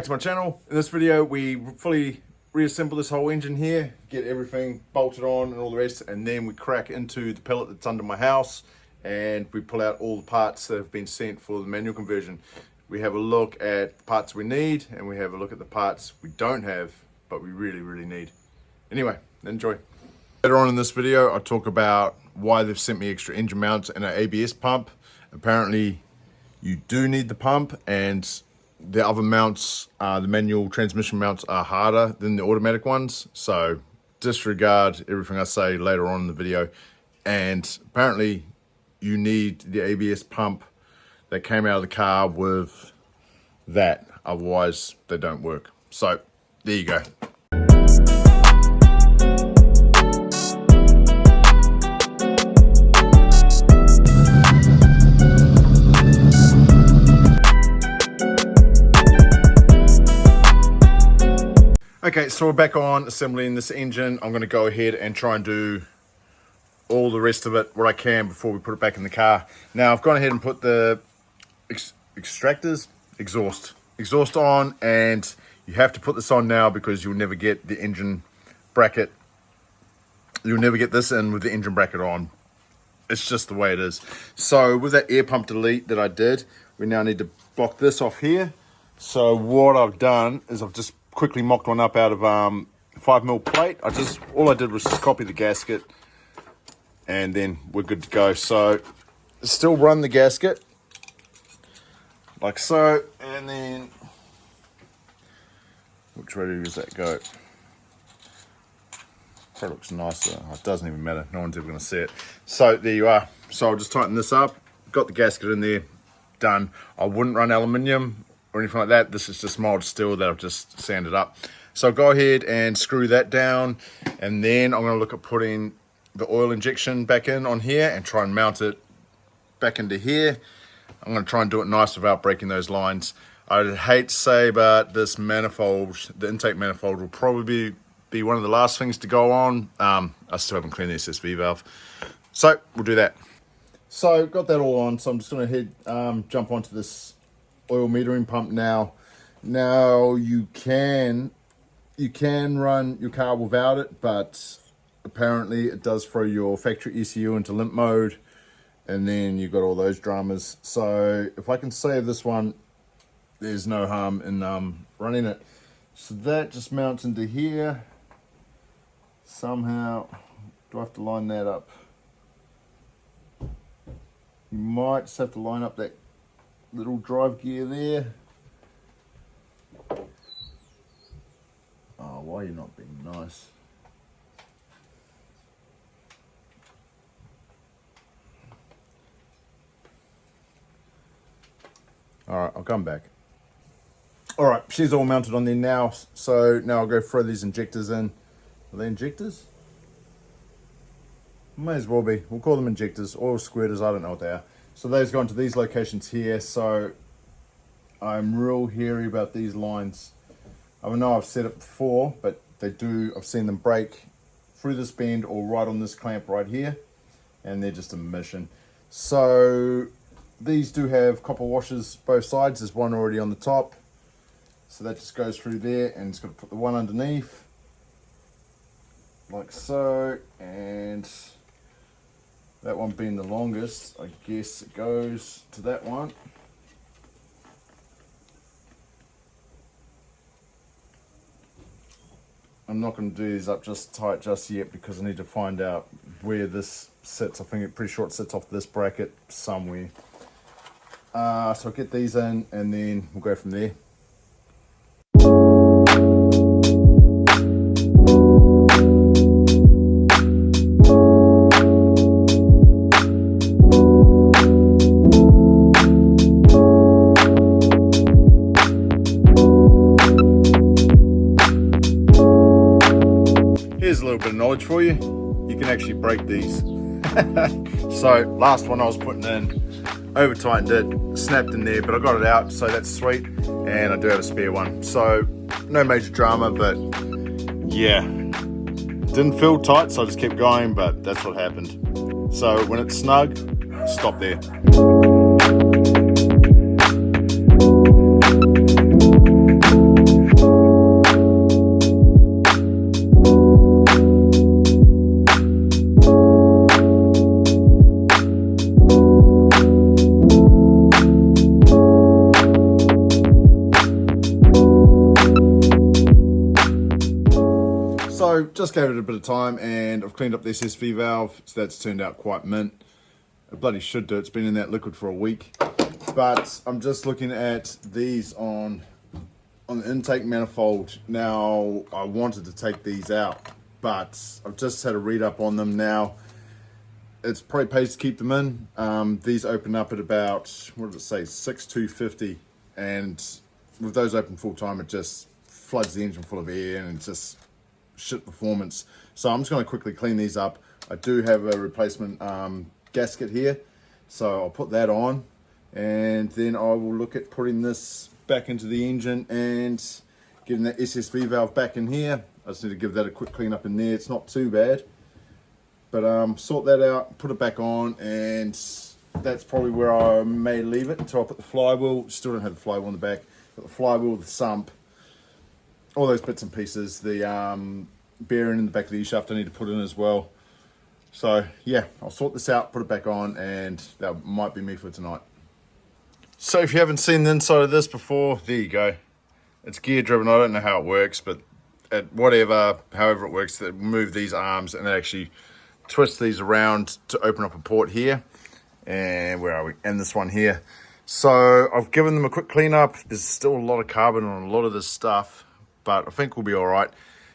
Back to my channel. In this video we fully reassemble this whole engine here, get everything bolted on and all the rest, and then we crack into the pellet that's under my house and we pull out all the parts that have been sent for the manual conversion. We have a look at the parts we need and we have a look at the parts we don't have but we really need. Anyway, enjoy. Later on in this video I'll talk about why they've sent me extra engine mounts and an ABS pump. Apparently you do need the pump, and the other mounts, the manual transmission mounts, are harder than the automatic ones. So disregard everything I say later on in the video. And apparently you need the ABS pump that came out of the car with that. Otherwise they don't work. So there you go. Okay, so we're back on assembling this engine. I'm going to go ahead and try and do all the rest of it, what I can, before we put it back in the car. Now, I've gone ahead and put the exhaust on, and you have to put this on now because you'll never get the engine bracket. You'll never get this in with the engine bracket on. It's just the way it is. So with that air pump delete that I did, we now need to block this off here. So what I've done is I've just quickly mocked one up out of 5mm plate. All I did was just copy the gasket and then we're good to go. So still run the gasket like so, and then which way does that go? Probably looks nicer. Oh, it doesn't even matter, no one's ever going to see it. So there you are. So I'll just tighten this up, got the gasket in there, done. I wouldn't run aluminium or anything like that. This is just mild steel that I've just sanded up. So I'll go ahead and screw that down, and then I'm going to look at putting the oil injection back in on here and try and mount it back into here. I'm going to try and do it nice without breaking those lines. I'd hate to say, but this manifold, the intake manifold, will probably be one of the last things to go on. I still haven't cleaned the SSV valve, so we'll do that. So got that all on, so I'm just going to jump onto this oil metering pump now. Now you can run your car without it, but apparently it does throw your factory ECU into limp mode, and then you've got all those dramas. So if I can save this one, there's no harm in running it. So that just mounts into here somehow. Do I have to line that up? You might just have to line up that little drive gear there. Oh, why are you not being nice? Alright, I'll come back. Alright, she's all mounted on there now. So now I'll go throw these injectors in. Are they injectors? May as well be. We'll call them injectors, oil squirters, I don't know what they are. So those go into these locations here. So I'm real hairy about these lines. I know I've said it before, but I've seen them break through this bend or right on this clamp right here, and they're just a mission. So these do have copper washers both sides. There's one already on the top, so that just goes through there, and it's got to put the one underneath like so, and that one being the longest, I guess it goes to that one. I'm not going to do these up just tight just yet because I need to find out where this sits. I think I'm pretty sure it sits off this bracket somewhere. So I'll get these in and then we'll go from there. Here's a little bit of knowledge for you. You can actually break these. So last one I was putting in, over tightened it, snapped in there, but I got it out, so that's sweet. And I do have a spare one. So no major drama, but yeah, didn't feel tight, so I just kept going, but that's what happened. So when it's snug, stop there. So just gave it a bit of time, and I've cleaned up the SSV valve, so that's turned out quite mint. It bloody should do. It's been in that liquid for a week. But I'm just looking at these on the intake manifold. Now, I wanted to take these out, but I've just had a read up on them now. It's probably pays to keep them in. These open up at about, what did it say, 6,250, and with those open full time, it just floods the engine full of air and it's just shit performance. So I'm just going to quickly clean these up. I do have a replacement gasket here, so I'll put that on, and then I will look at putting this back into the engine and getting that SSV valve back in here. I just need to give that a quick clean up in there. It's not too bad, but sort that out, put it back on, and that's probably where I may leave it until I put the flywheel. Still don't have the flywheel in the back, but the flywheel, the sump, all those bits and pieces, the bearing in the back of the E-shaft I need to put in as well. So yeah, I'll sort this out, put it back on, and that might be me for tonight. So if you haven't seen the inside of this before, there you go. It's gear driven. I don't know how it works, but however it works, they move these arms and they actually twist these around to open up a port here. And where are we? And this one here. So I've given them a quick clean up. There's still a lot of carbon on a lot of this stuff, but I think we'll be all right.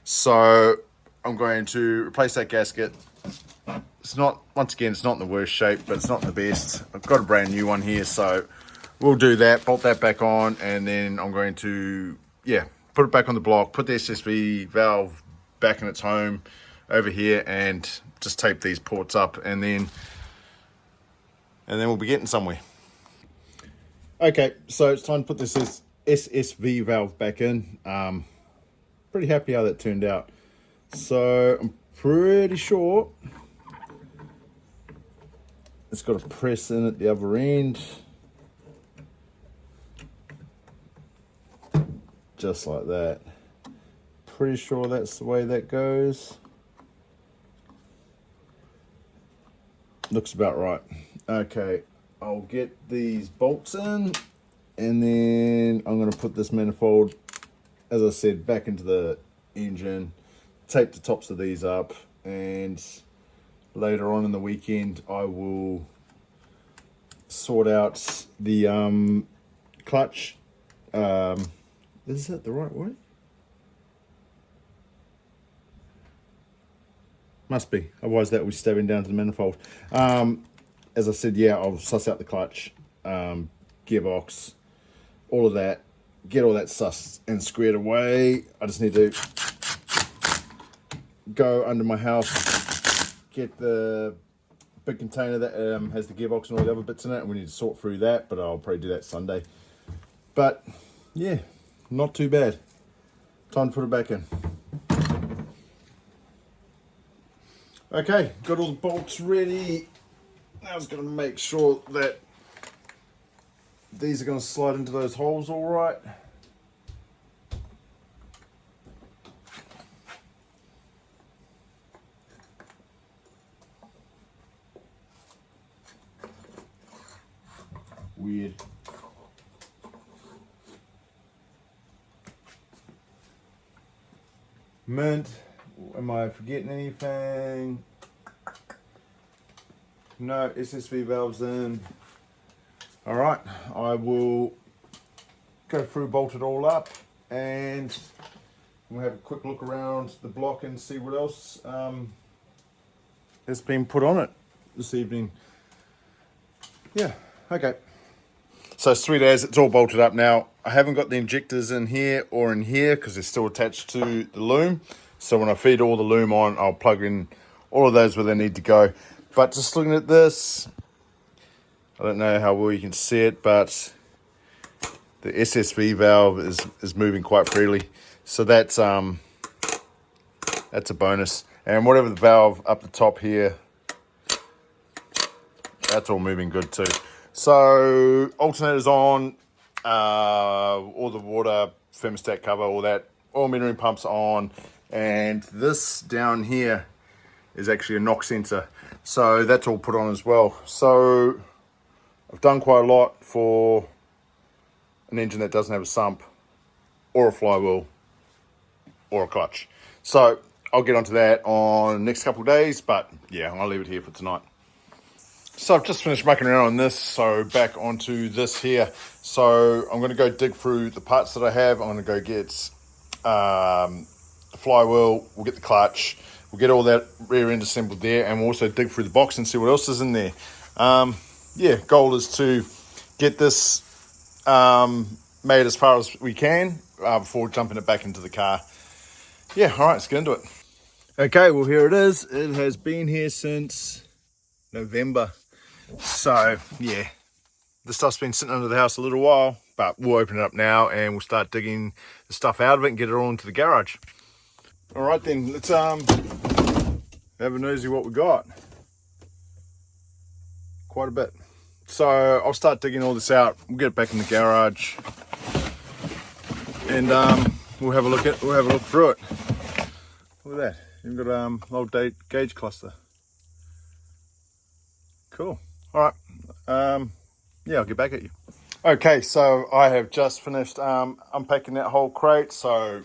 So I'm going to replace that gasket. It's not, once again, it's not in the worst shape, but it's not in the best. I've got a brand new one here, so we'll do that, bolt that back on, and then I'm going to, put it back on the block, put the SSV valve back in its home over here, and just tape these ports up, and then we'll be getting somewhere. Okay, so it's time to put this SSV valve back in. Pretty happy how that turned out. So I'm pretty sure it's got a press in at the other end. Just like that. Pretty sure that's the way that goes. Looks about right. Okay, I'll get these bolts in, and then I'm going to put this manifold, as I said, back into the engine, tape the tops of these up, and later on in the weekend I will sort out the clutch. Is that the right way? Must be, otherwise that will be stabbing down to the manifold. As I said, I'll suss out the clutch, gearbox, all of that, get all that sussed and squared away. I just need to go under my house, get the big container that has the gearbox and all the other bits in it, and we need to sort through that, but I'll probably do that Sunday. But yeah, not too bad. Time to put it back in. Okay, got all the bolts ready. Now I was going to make sure that these are going to slide into those holes all right. Weird. Mint. Am I forgetting anything? No, SSV valves in. All right, I will go through, bolt it all up, and we'll have a quick look around the block and see what else has been put on it this evening. Yeah, okay. So it's 3 days, it's all bolted up now. I haven't got the injectors in here or in here because they're still attached to the loom. So when I feed all the loom on, I'll plug in all of those where they need to go. But just looking at this, I don't know how well you can see it, but the SSV valve is moving quite freely. So that's a bonus. And whatever the valve up the top here, that's all moving good too. So alternators on, all the water, thermostat cover, all that, all metering pumps on, and this down here is actually a knock sensor. So that's all put on as well. So I've done quite a lot for an engine that doesn't have a sump or a flywheel or a clutch. So I'll get onto that on the next couple of days, but yeah, I'll leave it here for tonight. So I've just finished mucking around on this, so back onto this here. So I'm going to go dig through the parts that I have. I'm going to go get the flywheel, we'll get the clutch, we'll get all that rear end assembled there, and we'll also dig through the box and see what else is in there. Yeah, goal is to get this made as far as we can before jumping it back into the car. Yeah, all right, let's get into it. Okay, well here it is. It has been here since November. So yeah, the stuff's been sitting under the house a little while, but we'll open it up now and we'll start digging the stuff out of it and get it all into the garage. All right then, let's have a nosy what we got. Quite a bit. So I'll start digging all this out. We'll get it back in the garage, and we'll have a look through it. Look at that. You've got an old gauge cluster. Cool. All right. Yeah, I'll get back at you. Okay, so I have just finished unpacking that whole crate. So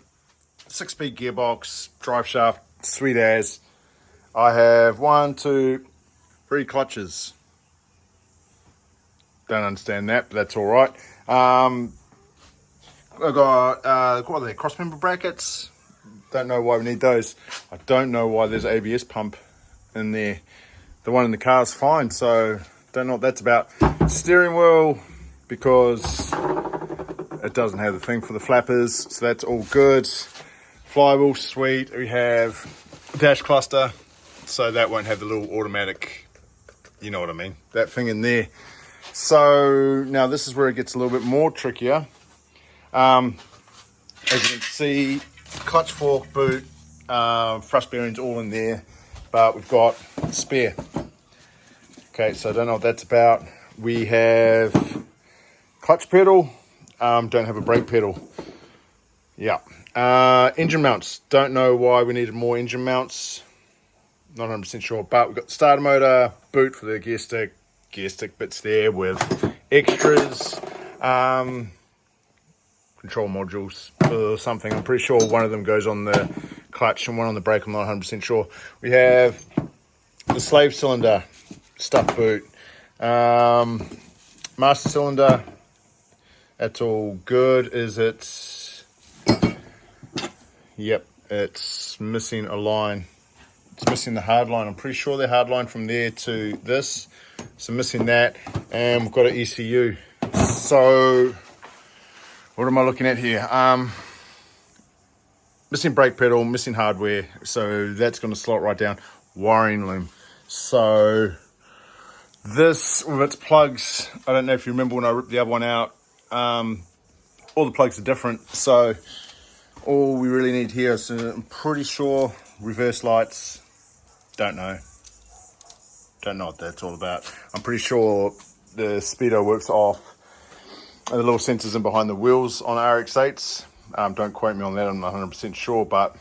6-speed gearbox, drive shaft, sweet as. I have 1, 2, 3 clutches. Don't understand that, but that's all right. I've got what are they, cross member brackets. Don't know why we need those. I don't know why there's an ABS pump in there. The one in the car is fine, so don't know what that's about. Steering wheel, because it doesn't have the thing for the flappers, so that's all good. Flywheel, sweet. We have dash cluster, so that won't have the little automatic, you know what I mean, that thing in there. So now this is where it gets a little bit more trickier. As you can see, clutch, fork, boot, thrust bearings all in there, but we've got spare. Okay, so I don't know what that's about. We have clutch pedal, don't have a brake pedal. Yeah. Engine mounts, don't know why we needed more engine mounts. Not 100% sure, but we've got the starter motor, boot for the gear stick bits there with extras, control modules or something. I'm pretty sure one of them goes on the clutch and one on the brake. I'm not 100% sure. We have the slave cylinder, stuff boot, master cylinder. That's all good. Is it? Yep, it's missing a line. It's missing the hard line. I'm pretty sure the hard line from there to this. So missing that, and we've got an ECU. So what am I looking at here? Missing brake pedal, missing hardware. So that's going to slot right down. Wiring loom. So this with its plugs, I don't know if you remember when I ripped the other one out. All the plugs are different. So all we really need here is, I'm pretty sure, reverse lights. Don't know what that's all about. I'm pretty sure the speedo works off the little sensors in behind the wheels on Rx8s. Don't quote me on that, I'm not 100% sure, but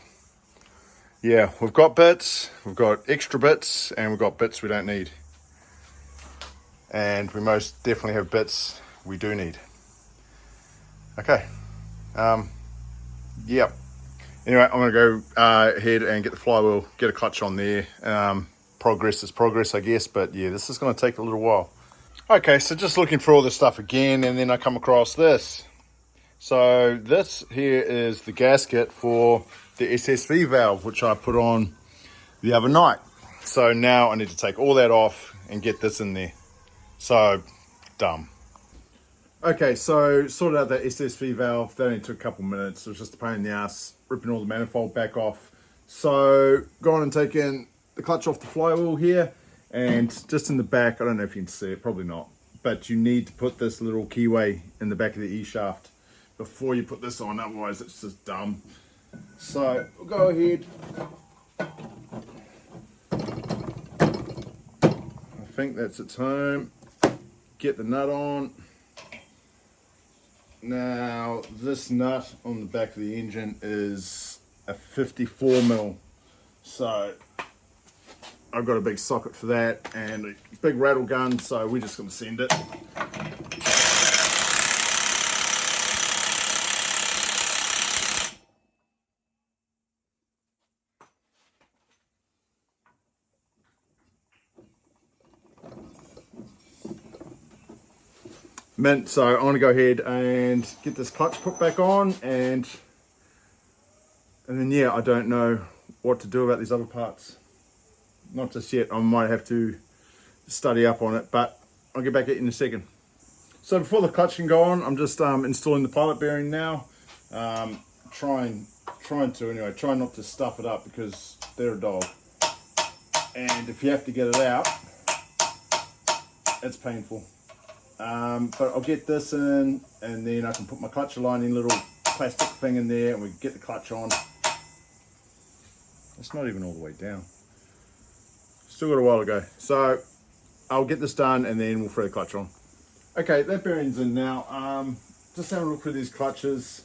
yeah, we've got bits, we've got extra bits, and we've got bits we don't need. And we most definitely have bits we do need. Okay. Yeah. Anyway, I'm going to go ahead and get the flywheel, get a clutch on there. Progress is progress, I guess, but yeah, this is going to take a little while. Okay, so just looking for all this stuff again, and then I come across this. So this here is the gasket for the SSV valve, which I put on the other night. So now I need to take all that off and get this in there. So, dumb. Okay, so sorted out that SSV valve. That only took a couple minutes. It was just a pain in the ass, ripping all the manifold back off. So, gone and taken the clutch off the flywheel here, and just in the back, I don't know if you can see it, probably not, but you need to put this little keyway in the back of the E-shaft before you put this on, otherwise it's just dumb. So, we'll go ahead. I think that's its home. Get the nut on. Now, this nut on the back of the engine is a 54 mil. So, I've got a big socket for that and a big rattle gun, so we're just going to send it. mint. So I'm going to go ahead and get this clutch put back on, and then yeah, I don't know what to do about these other parts. Not just yet. I might have to study up on it, but I'll get back at it in a second. So before the clutch can go on, I'm just installing the pilot bearing now. Trying not to stuff it up because they're a dog. And if you have to get it out, it's painful. But I'll get this in, and then I can put my clutch aligning little plastic thing in there, and we get the clutch on. It's not even all the way down. Still got a while to go. So I'll get this done, and then we'll throw the clutch on. Okay, that bearing's in now. Just having a look through these clutches.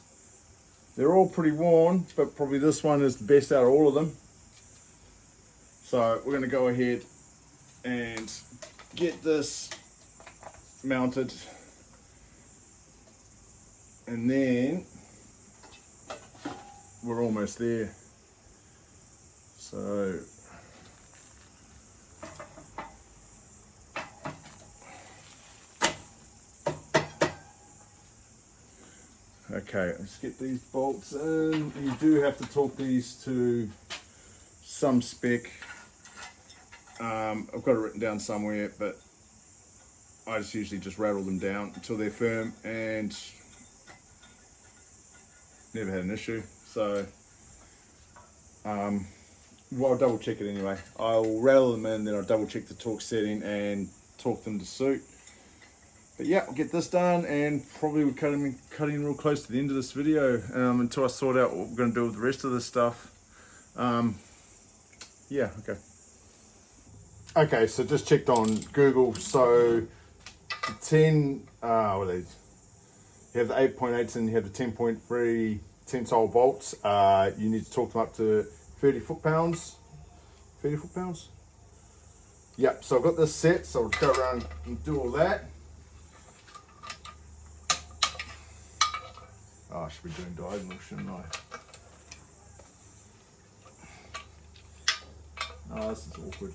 They're all pretty worn, but probably this one is the best out of all of them. So we're going to go ahead and get this mounted, and then we're almost there. So okay, let's get these bolts in. You do have to torque these to some spec. I've got it written down somewhere, but I just usually just rattle them down until they're firm, and never had an issue. So well, I'll double check it anyway. I'll rattle them in, then I'll double check the torque setting and torque them to suit. But yeah, I'll get this done, and probably we're cutting real close to the end of this video until I sort out what we're going to do with the rest of this stuff. Yeah, okay. Okay, so just checked on Google. So the 10, what are these? You have the 8.8s and you have the 10.3 tensile bolts. You need to torque them up to 30 foot-pounds. 30 foot-pounds? Yep, so I've got this set, so I'll go around and do all that. Oh, I should be doing diagonal, shouldn't I? Oh, this is awkward.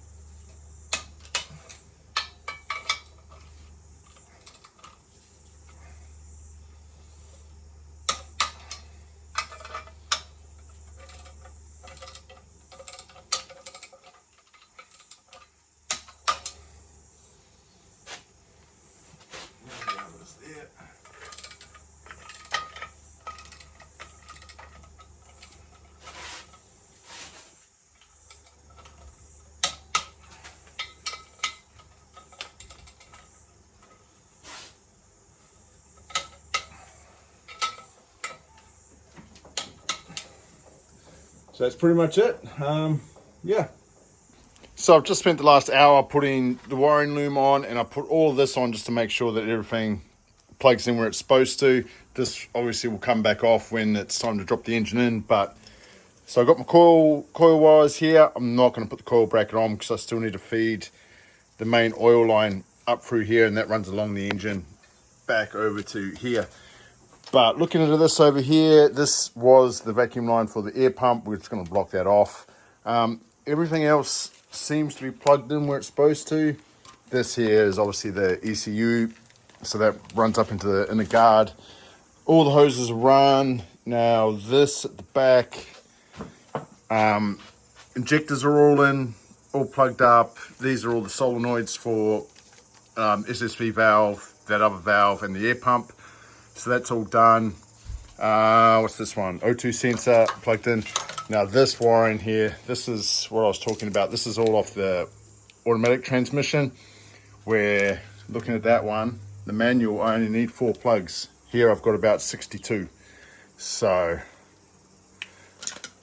So that's pretty much it. Yeah. So I've just spent the last hour putting the wiring loom on, and I put all of this on just to make sure that everything plugs in where it's supposed to. This obviously will come back off when it's time to drop the engine in, but so I've got my coil wires here. I'm not going to put the coil bracket on because I still need to feed the main oil line up through here, and that runs along the engine back over to here. But looking at this over here, this was the vacuum line for the air pump. We're just going to block that off. Everything else seems to be plugged in where it's supposed to. This here is obviously the ECU, so that runs up into the inner guard. All the hoses are run. Now this at the back, injectors are all in, all plugged up. These are all the solenoids for SSV valve, that other valve, and the air pump. So that's all done. What's this one? O2 sensor plugged in. Now this wiring here, this is what I was talking about. This is all off the automatic transmission, where looking at that one, the manual, I only need 4 plugs. Here I've got about 62. So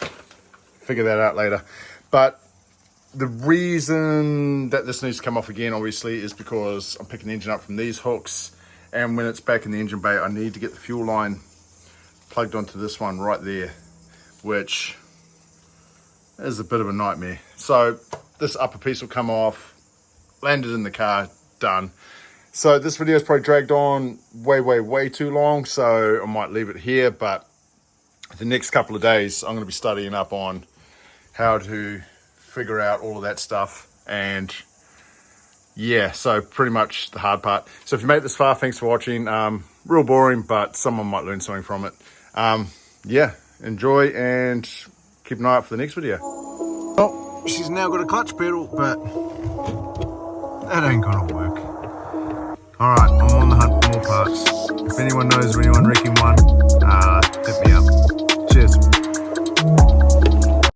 figure that out later. But the reason that this needs to come off again, obviously, is because I'm picking the engine up from these hooks. And when it's back in the engine bay, I need to get the fuel line plugged onto this one right there, which is a bit of a nightmare. So this upper piece will come off, landed in the car, done. So this video is probably dragged on way too long, so I might leave it here. But the next couple of days, I'm going to be studying up on how to figure out all of that stuff. And yeah, so pretty much the hard part. So if you made it this far, thanks for watching. Real boring, but someone might learn something from it. Yeah, enjoy and keep an eye out for the next video. Oh, she's now got a clutch pedal, but that ain't gonna work. Alright, I'm on the hunt for more parts. If anyone knows of anyone wrecking one, hit me up.